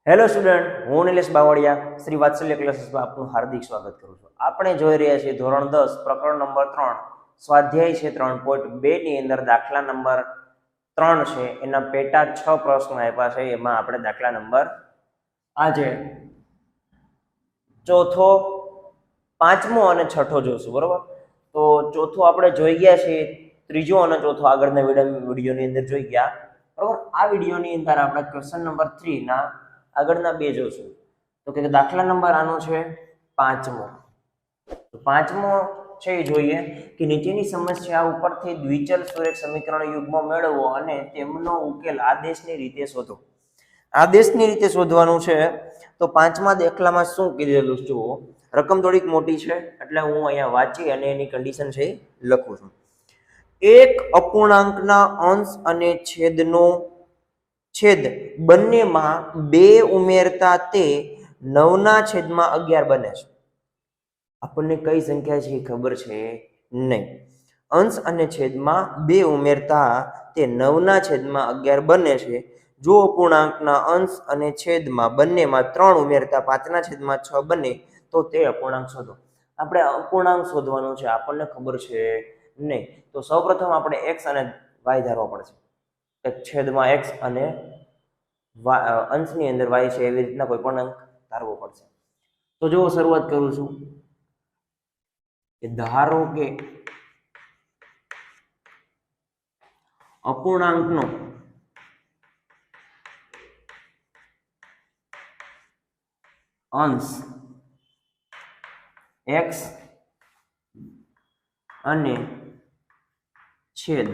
Hello student, હું નિલેશ બાવળિયા શ્રી વાત્સલ્ય ક્લાસીસમાં આપનું હાર્દિક સ્વાગત કરું છું. આપણે જોઈ રહ્યા છીએ ધોરણ 10 પ્રકરણ નંબર 3 સ્વાધ્યાય છે 3.2 ની અંદર દાખલા નંબર 3 છે. એના પેટા 6 પ્રશ્નો આપ્યા છે. એમાં આપણે દાખલા નંબર આજે ચોથો, પાંચમો અને છઠ્ઠો જોઈશું. બરોબર, તો ચોથો આપણે જોઈ ગયા છીએ, ત્રીજો અને ચોથો આગળના વિડીયોની અંદર જોઈ ગયા. બરોબર, આ વિડીયોની અંદર આપણે ક્વેશ્ચન નંબર 3 ના આગળના બે જોશું. તો કે દાખલા નંબર આનો છે પાંચમો. તો પાંચમો છે એ જોઈએ કે નીચેની સમસ્યા ઉપરથી દ્વિચલ સુરેખ સમીકરણ યુગ્મ મેળવો અને તેમનો ઉકેલ આદેશની રીતે શોધો. આદેશની રીતે શોધવાનું છે. તો પાંચમા દાખલામાં શું કીધેલું જુઓ. રકમ થોડીક મોટી છે એટલે હું અહીંયા વાંચી અને એની કન્ડિશન છે લખું છું. એક અપૂર્ણાંકના અંશ અને છેદનો છેદ બંનેમાં 2 ઉમેરતા તે 9/11 બને છે. આપણને કઈ સંખ્યા છે એ ખબર છે નહીં. અંશ અને છેદમાં 2 ઉમેરતા તે 9/11 બને છે. જો અપૂર્ણાંકના અંશ અને છેદમાં બંનેમાં 3 ઉમેરતા 5/6 બને તો તે અપૂર્ણાંક શોધો. આપણે અપૂર્ણાંક શોધવાનું છે, આપણને ખબર છે નહીં. તો સૌપ્રથમ આપણે x અને y ધારવા પડશે. છેદમાં x અને અંશની અંદર y છે એવી રીતના કોઈ પણ અંક ધારવો પડશે. તો જો શરૂઆત કરું છું કે ધારો કે અપૂર્ણાંકનો અંશ x અને છેદ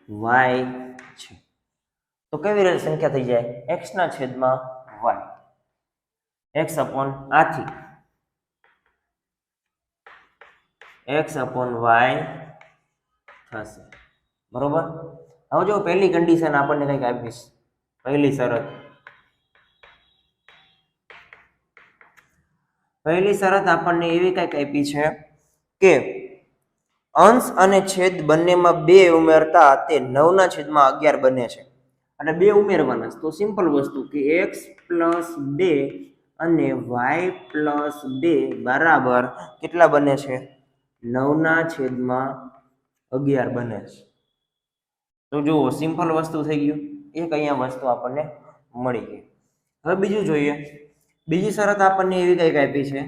y છે. તો કેવી રીતે સંખ્યા થઈ જાય? x ના છેદમાં y, x અપોન આથી x અપોન y થશે. બરોબર, હવે જો પહેલી કન્ડિશન આપણને કંઈક આપીશ. પહેલી શરત આપણને એવી કંઈક આપી છે કે અંશ અને છેદ બંનેમાં 2 ઉમેરતા તે 9/11 બને છે. અને 2 ઉમેરવાના. તો સિમ્પલ વસ્તુ કે x + 2 અને y + 2 બરાબર કેટલા બને છે? 9/11 બને છે. તો જુઓ, સિમ્પલ વસ્તુ થઈ ગયું. એક અહીંયા વસ્તુ આપણને મળી ગઈ. હવે બીજું જોઈએ. બીજી શરત આપણને એવી કંઈક આપી છે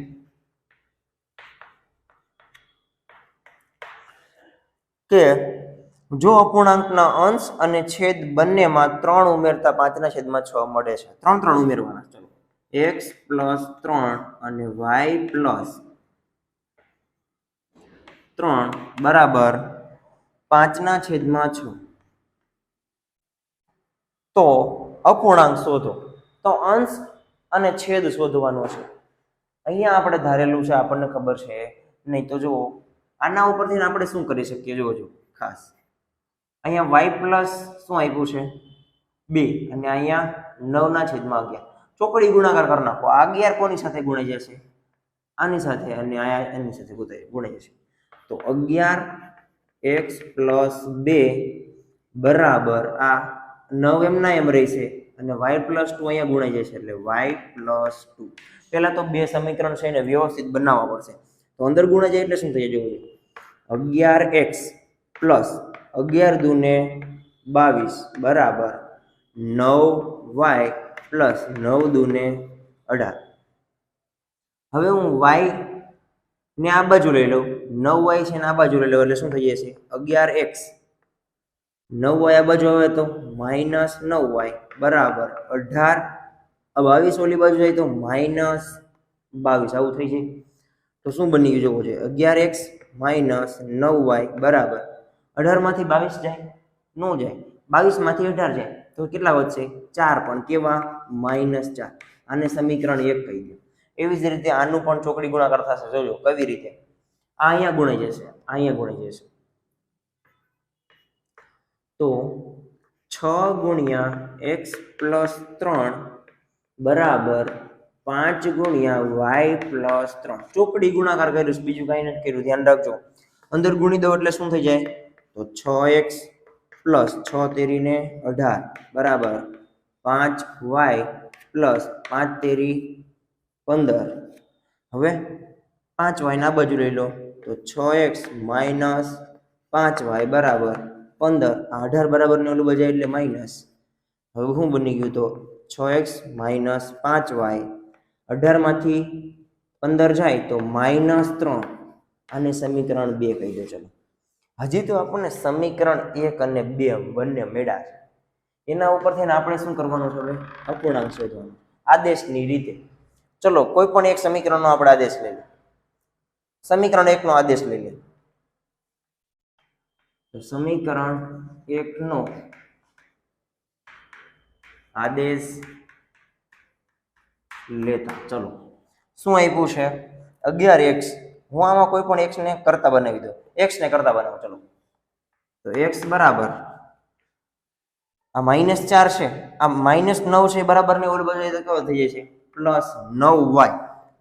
કે જો અપૂર્ણાંકના અંશ અને છેદ બંનેમાં 3 ઉમેરતા 5/6 મળે છે. 3 ઉમેરવાના. ચલો, x + 3 અને y + 3 બરાબર 5/6. તો અપૂર્ણાંક શોધો. તો અંશ અને છેદ શોધવાનો છે. અહીંયા આપણે ધારેલું છે, આપણને ખબર છે નહીં. તો જુઓ, આના ઉપરથી આપણે શું કરી શકીએ? જોજો ખાસ, અહીંયા y પ્લસ શું આપ્યું છે? 2 અને અહીંયા 9/11. ચોકડી ગુણાકાર કરી નાખો. આ 11 કોની સાથે ગુણાઈ જશે? આની સાથે. અને અહીંયા એની સાથે ગુણાઈ જશે. તો 11x + 2 બરાબર આ 9 એમના એમ રહેશે અને y + 2 અહીંયા ગુણાઈ જશે એટલે y + 2. પહેલા તો બે સમીકરણ છે એને વ્યવસ્થિત બનાવવા પડશે. તો અંદર ગુણાઈ જાય એટલે શું થઈ જવું જોઈએ? 11x + 11 × 2 = 22 બરાબર 9y + 9 × 2 = 18. હવે હું y ને આ બાજુ લઈ લઉં, 9y છે ને આ બાજુ લઈ લઉં એટલે શું થઈ જશે? 11x 9y આ બાજુ આવે તો -9y બરાબર 18. 22 ઓલી બાજુ જાય તો -22. આવું થઈ જાય. તો શું બની ગયું છે? 11x - 9y બરાબર 18 માંથી 22 જાય? ન જાય. 22 માંથી 18 જાય તો કેટલા વધશે? 4. પણ કેવા? -4. આને સમીકરણ 1 કહી દો. એવી જ રીતે આનું પણ ચોકડી ગુણાકાર થશે. જોજો કેવી રીતે. આ અહીંયા ગુણાઈ જશે, અહીંયા ગુણાઈ જશે. તો 6 × x + 3 બરાબર 5 × y + 3. ચોકડી ગુણાકાર કર્યું, બીજું કાંઈ નથી કર્યું. ધ્યાન રાખજો. અંદર ગુણી દો એટલે શું થઈ જાય? તો 6x + 6 × 3 = 18 બરાબર 5y પ્લસ 5 તેરી 15. હવે 5y ના બાજુ લઈ લો તો 6x માઇનસ 5y બરાબર 15. 18 બરાબર ને ઓલું બજાય એટલે માઇનસ. હવે શું બની ગયું તો 6x માઇનસ 5y. 18 માંથી 15 જાય તો -3. આને સમીકરણ 2 કહી દો. ચલો હજી તો આપણને સમીકરણ 1 અને 2 બંને મળ્યા છે. એના ઉપરથી આપણે શું કરવાનું છે? હવે અપૂર્ણાંક શોધવાનો આદેશની રીતે. ચલો કોઈ પણ એક સમીકરણનો આપણે આદેશ લઈ લઈએ. સમીકરણ 1 નો આદેશ લઈ લઈએ. તો સમીકરણ 1 નો આદેશ લેતા ચલો શું આપ્યું છે? 11x. હું આમાં કોઈ પણ x ને કરતા બનાવી દો. x ને કરતા બનાવો. ચલો તો x બરાબર આ -4 છે, આ -9 છે બરાબર ને ઓલું બધું તો કેવો થઈ જાય છે પ્લસ 9y.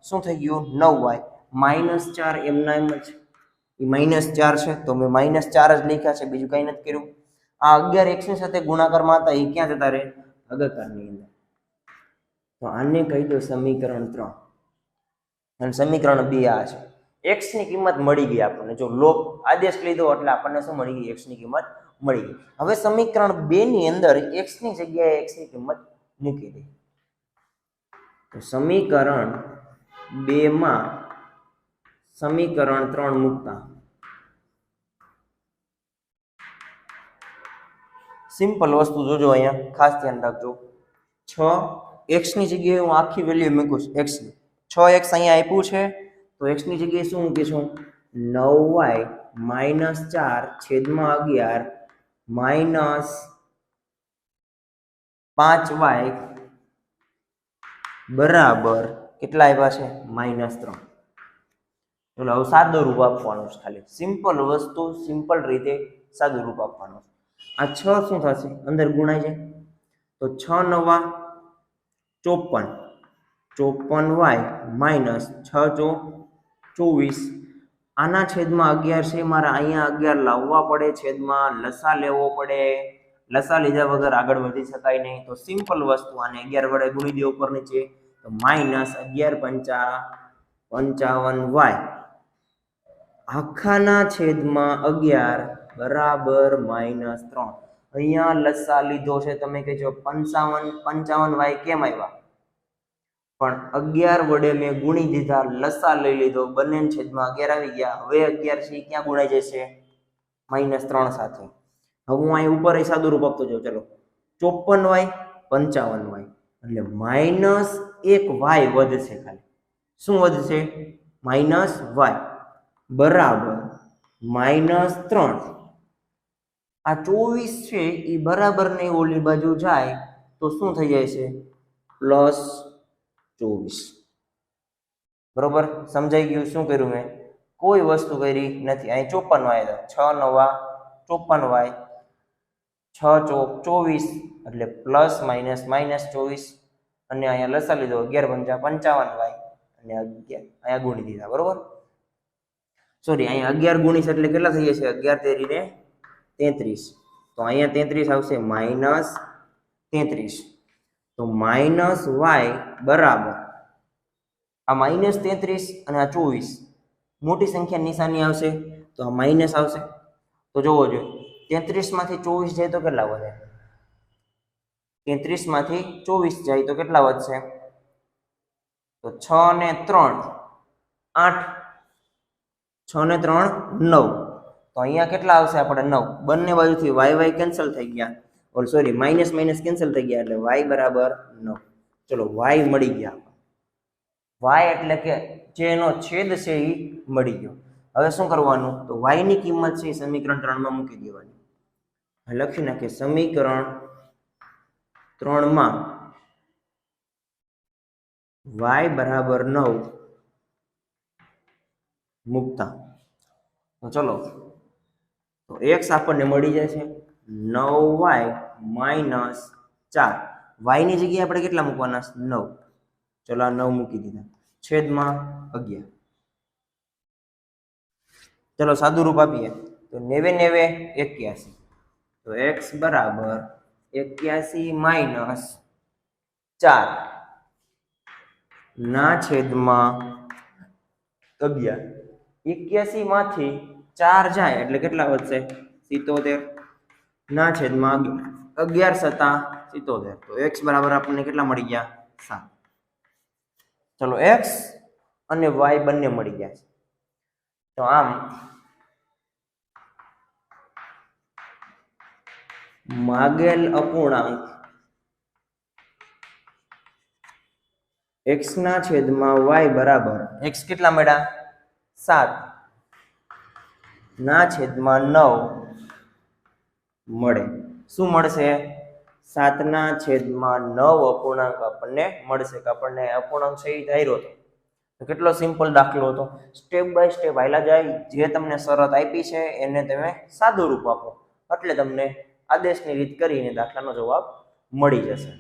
શું થઈ ગયું? 9y. -4 એમના એમ જ એ -4 છે તો મેં -4 જ લખ્યા છે, બીજું કઈ નથી કર્યું. આ 11x ની સાથે ગુણાકારમાં હતા એ ક્યાં જતા રહે? ભાગાકારની અંદર. તો આને કહી દો સમીકરણ 3 અને સમીકરણ 2 આ છે. x ની કિંમત મળી ગઈ આપણને. જો લોપ આદેશ લીધો એટલે આપણને શું મળી ગઈ? x ની કિંમત મળી ગઈ. હવે સમીકરણ 2 ની અંદર x ની જગ્યાએ x ની કિંમત મૂકી દે. તો સમીકરણ 2 માં સમીકરણ 3 મૂકતા સિમ્પલ વસ્તુ જોજો, અહીંયા ખાસ ધ્યાન રાખજો. 6x ની જગ્યાએ હું આખી વેલ્યુ મૂકું છું x ની. 6x અહીંયા આપ્યું છે તો x ની જગ્યાએ શું મૂકીશું? 9y માઇનસ 4 છેદમાં 11 માઇનસ 5y બરાબર કેટલા આવ્યા છે? -3. ચલો હવે સાદું રૂપ આપવાનું છે. ખાલી સિમ્પલ વસ્તુ સિમ્પલ રીતે સાદું રૂપ આપવાનું છે. આ 6 શું થશે? અંદર ગુણાય છે તો 6 9 54. 54y minus 6 24. આના છેદમાં 11 છે. મારે અહીંયા 11 લાવવા પડે, છેદમાં લસા લેવો પડે. લસા લીધા વગર આગળ વધી શકાય નહીં. તો સિમ્પલ વસ્તુ આને 11 વડે ગુણી દે ઉપર નીચે તો -11 55y આખાના છેદમાં 11 બરાબર -3. અહીંયા લસા લીધો છે. તમે કહેજો 55y કેમ આવ્યા? પણ 11 વડે મેં ગુણી દીધા, લસા લઈ લીધો, બંને છેદમાં 11 આવી ગયા. હવે 11 છે ક્યાં ગુણાઈ જશે? -3 સાથે. હવે હું અહીં ઉપર સાદું રૂપ આપતો જાઉં. ચલો 54y 55y એટલે -1y વધશે. ખાલી શું વધશે? -y બરાબર -3. આ 24 છે એ બરાબર ને ઓલી બાજુ જાય તો શું થઈ જાય છે? +24. બરોબર સમજાઈ ગયું? શું કર્યું મેં? કોઈ વસ્તુ કરી નથી. અહીં 54y હતા, 6 9 54y, 6 ચોક 24 એટલે પ્લસ માઇનસ -24. અને અહીંયા લસા લીધો 11 55y અને 11 અહીંયા ગુણી દીધા. બરોબર સોરી, અહીંયા 11 ગુણીશ એટલે કેટલા થઈ જશે? 11 તેરી ને 33. તો અહીંયા 33 આવશે -33. તો -y બરાબર આ -33 અને આ 24 મોટી સંખ્યા નિશાની આવશે તો આ માઇનસ આવશે. તો જોવો જોઈએ 33 માંથી 24 જાય તો કેટલા વધે? 33 માંથી 24 જાય તો કેટલા વધશે? તો 6 ને 3 8, 6 ને 3 9. તો અહીંયા કેટલા આવશે આપણે? 9. બંને બાજુથી y કેન્સલ થઈ ગયા, ઓર સોરી માઇનસ માઇનસ કેન્સલ થઈ ગયા એટલે y બરાબર 9. ચલો y મળી ગયા. y એટલે કે જેનો છેદ છે એ મળી ગયો. હવે શું કરવાનું? તો y ની કિંમત છે સમીકરણ 3 માં મૂકી દેવાની. લખી નાખીએ સમીકરણ 3 માં y બરાબર 9 મૂકતા તો ચલો તો x આપણને મળી જશે 9y માઇનસ 4. y ની જગ્યાએ આપણે કેટલા મૂકવાના? 9. ચલો આ 9 મૂકી દીધા છેદમાં 11. ચલો સાદું રૂપ આપીએ તો 9 81. તો x બરાબર 81 માઇનસ 4 ના છેદમાં 11. 81 માંથી 4 જાય એટલે કેટલા વધશે? 77. ના છેદમાં 11 સત્તા 77. તો x બરાબર આપણને કેટલા મળી ગયા? 7. ચલો x અને y બંને મળી ગયા છે. તો આમ માગેલ અપૂર્ણાંક x ના છેદમાં y બરાબર x કેટલા મળ્યા? 7 ના છેદમાં 9 મળે. શું મળશે? 7 ના છેદમાં 9 અપૂર્ણાંક આપણને મળશે. કે આપણને અપૂર્ણાંક છે એ ધાર્યો હતો. તો કેટલો સિમ્પલ દાખલો હતો. સ્ટેપ બાય સ્ટેપ હાલ્યા જાય. જે તમને શરત આપી છે એને તમે સાદું રૂપ આપો એટલે તમને આદેશની રીત કરીને દાખલાનો જવાબ મળી જશે.